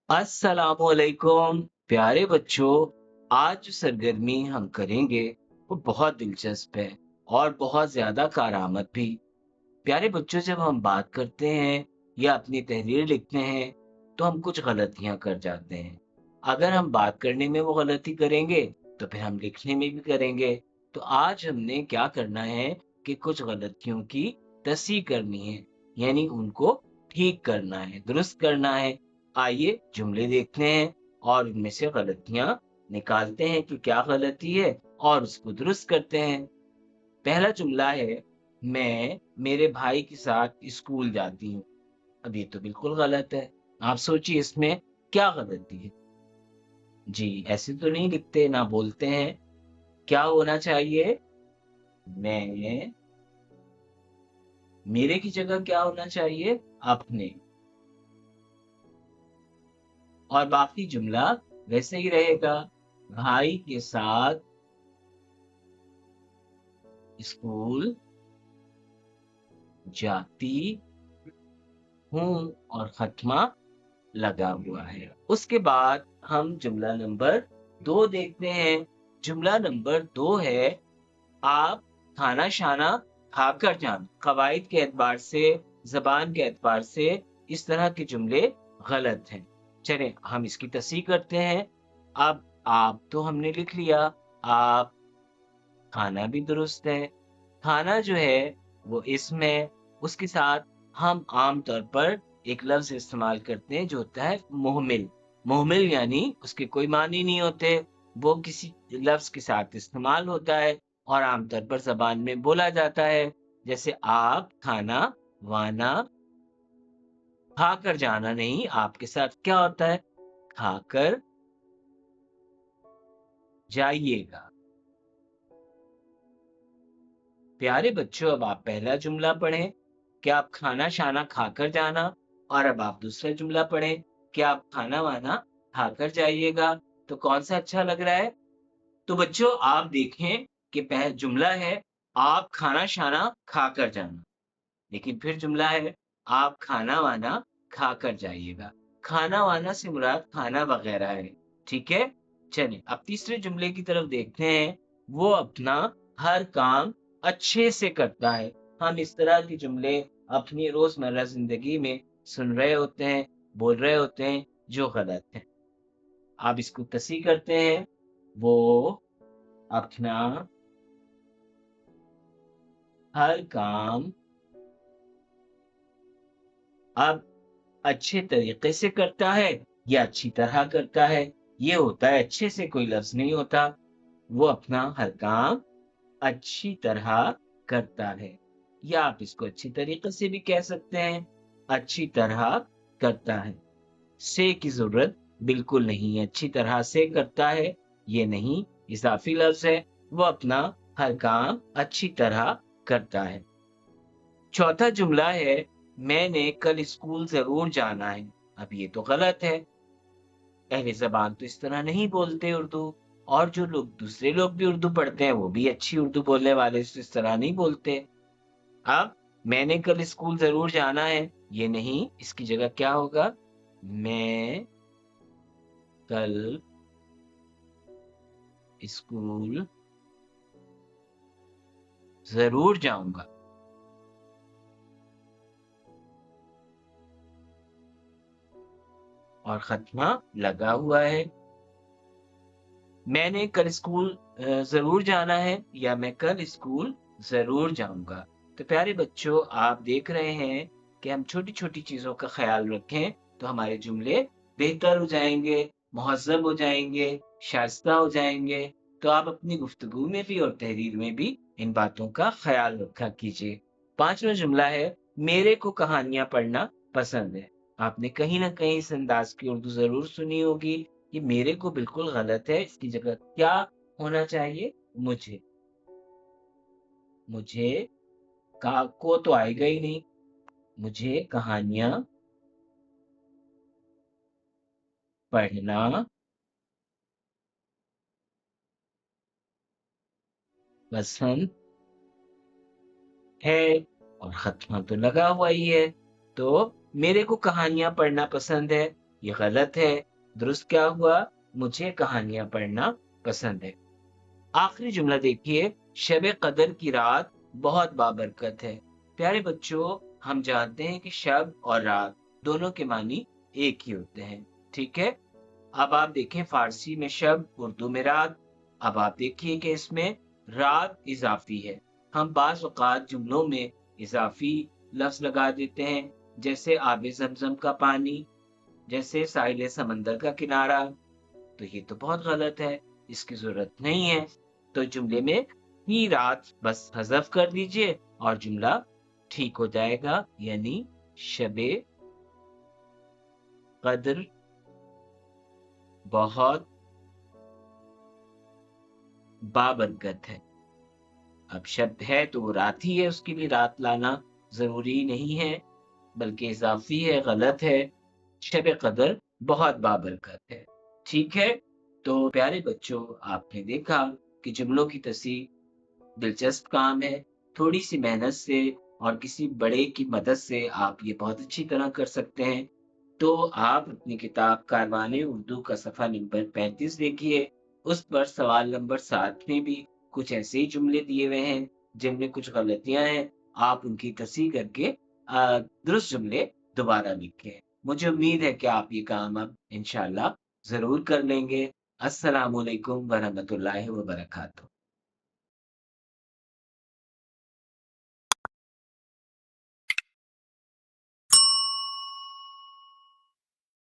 अस्सलाम वालेकुम प्यारे बच्चों। आज जो सरगर्मी हम करेंगे वो बहुत दिलचस्प है और बहुत ज्यादा कारआमद भी। प्यारे बच्चों, जब हम बात करते हैं या अपनी तहरीर लिखते हैं तो हम कुछ गलतियां कर जाते हैं। अगर हम बात करने में वो गलती करेंगे तो फिर हम लिखने में भी करेंगे। तो आज हमने क्या करना है कि कुछ गलतियों की तस्हीह करनी है, यानी उनको ठीक करना है, दुरुस्त करना है। आइए जुमले देखते हैं और उनमें से गलतियां निकालते हैं कि क्या गलती है और उसको दुरुस्त करते हैं। पहला जुमला है, मैं मेरे भाई के साथ स्कूल जाती हूँ। अब ये तो बिल्कुल गलत है। आप सोचिए इसमें क्या गलती है। जी, ऐसे तो नहीं लिखते ना बोलते हैं। क्या होना चाहिए? मैं, मेरे की जगह क्या होना चाहिए? अपने। और बाकी जुमला वैसे ही रहेगा, भाई के साथ स्कूल जाती हूँ और खत्मा लगा हुआ है। उसके बाद हम जुमला नंबर 2 देखते हैं। जुमला नंबर 2 है, आप खाना शाना खाकर जाना। कवायद के एतबार से, जबान के एतबार से इस तरह के जुमले गलत हैं। चलें हम इसकी तस्हीह करते हैं। अब आप तो हमने लिख लिया, आप। खाना भी दुरुस्त है। खाना जो है वो इसम है। उसके साथ हम आम तौर पर एक लफ्ज इस्तेमाल करते हैं जो होता है मुहमिल। मुहमिल यानी उसके कोई मानी नहीं होते। वो किसी लफ्ज के साथ इस्तेमाल होता है और आमतौर पर जबान में बोला जाता है। जैसे आप खाना वाना, खाकर जाना नहीं, आपके साथ क्या होता है? खाकर जाइएगा। प्यारे बच्चों, अब आप पहला जुमला पढ़ें कि आप खाना शाना खाकर जाना, और अब आप दूसरा जुमला पढ़ें कि आप खाना वाना खाकर जाइएगा। तो कौन सा अच्छा लग रहा है? तो बच्चों आप देखें कि पहला जुमला है, आप खाना शाना खाकर जाना, लेकिन फिर जुमला है, आप खाना वाना खाकर जाइएगा। खाना वाना से मुराद खाना वगैरह है। ठीक है, चलिए अब तीसरे जुमले की तरफ देखते हैं। वो अपना हर काम अच्छे से करता है। हम इस तरह के जुमले अपनी रोजमर्रा जिंदगी में सुन रहे होते हैं, बोल रहे होते हैं, जो गलत है। आप इसको तस्हीह करते हैं, वो अपना हर काम अब अच्छे तरीके से करता है या अच्छी तरह करता है। ये होता है, अच्छे से कोई लफ्ज नहीं होता। वो अपना हर काम अच्छी तरह करता है, या आप इसको अच्छी तरीके से भी कह सकते हैं, अच्छी तरह करता है। से की जरूरत बिल्कुल नहीं है। अच्छी तरह से करता है ये नहीं, इजाफी लफ्ज है। वो अपना हर काम अच्छी तरह करता है। चौथा जुमला है, मैंने कल स्कूल जरूर जाना है। अब ये तो गलत है। अहले ज़बान तो इस तरह नहीं बोलते उर्दू, और जो लोग दूसरे लोग भी उर्दू पढ़ते हैं वो भी अच्छी उर्दू बोलने वाले से इस तरह नहीं बोलते। अब मैंने कल स्कूल ज़रूर जाना है, ये नहीं, इसकी जगह क्या होगा? मैं कल स्कूल ज़रूर जाऊँगा। और ख़त्मा लगा हुआ है। मैंने कल स्कूल ज़रूर जाना है या मैं कल स्कूल ज़रूर जाऊँगा। तो प्यारे बच्चों, आप देख रहे हैं कि हम छोटी-छोटी चीज़ों का ख़्याल रखें तो हमारे जुमले बेहतर हो जाएँगे, मुहज़्ज़ब हो जाएँगे, शाइस्ता हो जाएँगे। तो आप अपनी गुफ्तगू में भी और तहरीर में भी इन बातों का ख़्याल रखा कीजिए। 5वां जुमला है, मेरे को कहानियाँ पढ़ना पसंद है। आपने कहीं न कहीं इस अंदाज़ की उर्दू ज़रूर सुनी होगी। ये मेरे को बिल्कुल गलत है। इसकी जगह क्या होना चाहिए? मुझे। मुझे का को तो आएगा ही नहीं। मुझे कहानियाँ पढ़ना पसंद है, और खत्मा तो लगा हुआ ही है। तो मेरे को कहानियाँ पढ़ना पसंद है, یہ غلط ہے۔ درست کیا ہوا؟ مجھے کہانیاں پڑھنا پسند ہے۔ آخری جملہ دیکھیے، شب قدر کی رات بہت بابرکت ہے۔ پیارے بچوں، ہم جانتے ہیں کہ شب اور رات دونوں کے معنی ایک ہی ہوتے ہیں، ٹھیک ہے؟ اب آپ دیکھیں فارسی میں شب، اردو میں رات۔ اب آپ دیکھیے کہ اس میں رات اضافی ہے۔ ہم بعض اوقات جملوں میں اضافی لفظ لگا دیتے ہیں، جیسے آب زمزم کا پانی، جیسے ساحل سمندر کا کنارہ۔ تو یہ تو بہت غلط ہے، اس کی ضرورت نہیں ہے۔ تو جملے میں ہی رات بس حذف کر دیجئے اور جملہ ٹھیک ہو جائے گا، یعنی شب قدر بہت بابرکت ہے۔ اب شب ہے تو وہ رات ہی ہے، اس کے لیے رات لانا ضروری نہیں ہے، بلکہ اضافی ہے، غلط ہے۔ شب قدر بہت بابرکت ہے، ٹھیک ہے؟ تو پیارے بچوں، آپ نے دیکھا کہ جملوں کی تصحیح دلچسپ کام ہے۔ تھوڑی سی محنت سے اور کسی بڑے کی مدد سے آپ یہ بہت اچھی طرح کر سکتے ہیں۔ تو آپ اپنی کتاب کاروان اردو کا صفحہ نمبر 35 دیکھیے، اس پر سوال نمبر 7 میں بھی کچھ ایسے ہی جملے دیے ہوئے ہیں جن میں کچھ غلطیاں ہیں۔ آپ ان کی تصحیح کر کے درست جملے دوبارہ لکھیں۔ مجھے امید ہے کہ آپ یہ کام اب انشاءاللہ ضرور کر لیں گے۔ السلام علیکم ورحمۃ اللہ وبرکاتہ۔